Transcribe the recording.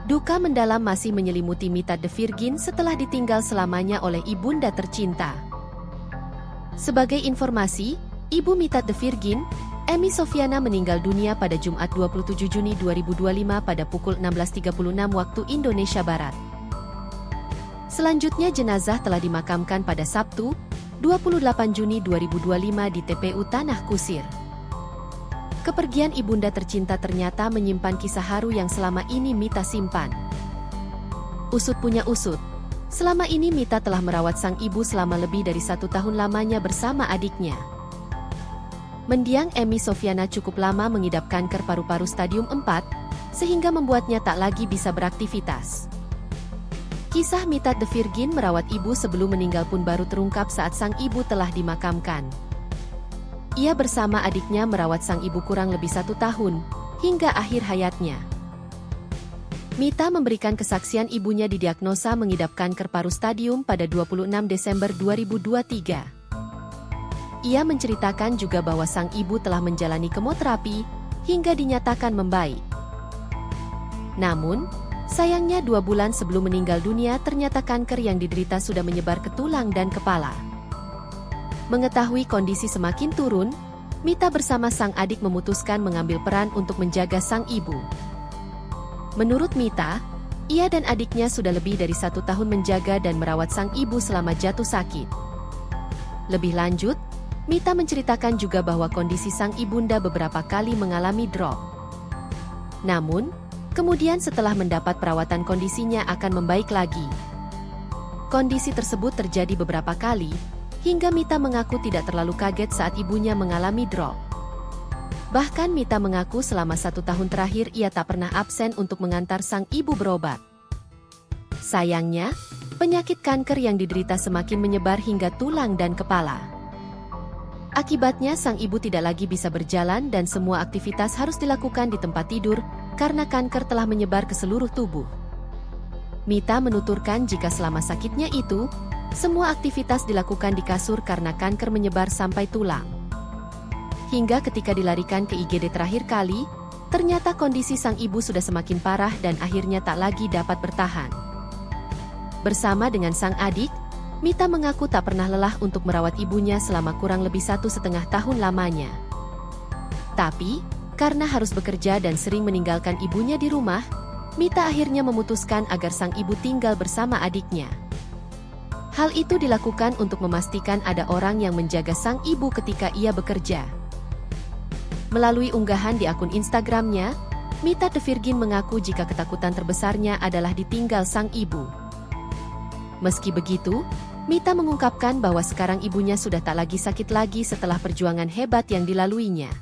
Duka mendalam masih menyelimuti Mita The Virgin setelah ditinggal selamanya oleh ibunda tercinta. Sebagai informasi, Ibu Mita The Virgin, Emmy Sofyana meninggal dunia pada Jumat 27 Juni 2025 pada pukul 16.36 waktu Indonesia Barat. Selanjutnya jenazah telah dimakamkan pada Sabtu, 28 Juni 2025 di TPU Tanah Kusir. Kepergian ibunda tercinta ternyata menyimpan kisah haru yang selama ini Mita simpan. Usut punya usut. Selama ini Mita telah merawat sang ibu selama lebih dari 1 tahun lamanya bersama adiknya. Mendiang Emmy Sofyana cukup lama mengidap kanker paru-paru stadium 4, sehingga membuatnya tak lagi bisa beraktivitas. Kisah Mita The Virgin merawat ibu sebelum meninggal pun baru terungkap saat sang ibu telah dimakamkan. Ia bersama adiknya merawat sang ibu kurang lebih 1 tahun, hingga akhir hayatnya. Mita memberikan kesaksian ibunya didiagnosa mengidap kanker paru stadium pada 26 Desember 2023. Ia menceritakan juga bahwa sang ibu telah menjalani kemoterapi, hingga dinyatakan membaik. Namun, sayangnya 2 bulan sebelum meninggal dunia ternyata kanker yang diderita sudah menyebar ke tulang dan kepala. Mengetahui kondisi semakin turun, Mita bersama sang adik memutuskan mengambil peran untuk menjaga sang ibu. Menurut Mita, ia dan adiknya sudah lebih dari 1 tahun menjaga dan merawat sang ibu selama jatuh sakit. Lebih lanjut, Mita menceritakan juga bahwa kondisi sang ibunda beberapa kali mengalami drop. Namun, kemudian setelah mendapat perawatan kondisinya akan membaik lagi. Kondisi tersebut terjadi beberapa kali, hingga Mita mengaku tidak terlalu kaget saat ibunya mengalami drop. Bahkan Mita mengaku selama 1 tahun terakhir ia tak pernah absen untuk mengantar sang ibu berobat. Sayangnya, penyakit kanker yang diderita semakin menyebar hingga tulang dan kepala. Akibatnya sang ibu tidak lagi bisa berjalan dan semua aktivitas harus dilakukan di tempat tidur karena kanker telah menyebar ke seluruh tubuh. Mita menuturkan jika selama sakitnya itu, semua aktivitas dilakukan di kasur karena kanker menyebar sampai tulang. Hingga ketika dilarikan ke IGD terakhir kali, ternyata kondisi sang ibu sudah semakin parah dan akhirnya tak lagi dapat bertahan. Bersama dengan sang adik, Mita mengaku tak pernah lelah untuk merawat ibunya selama kurang lebih 1,5 tahun lamanya. Tapi, karena harus bekerja dan sering meninggalkan ibunya di rumah, Mita akhirnya memutuskan agar sang ibu tinggal bersama adiknya. Hal itu dilakukan untuk memastikan ada orang yang menjaga sang ibu ketika ia bekerja. Melalui unggahan di akun Instagramnya, Mita The Virgin mengaku jika ketakutan terbesarnya adalah ditinggal sang ibu. Meski begitu, Mita mengungkapkan bahwa sekarang ibunya sudah tak lagi sakit lagi setelah perjuangan hebat yang dilaluinya.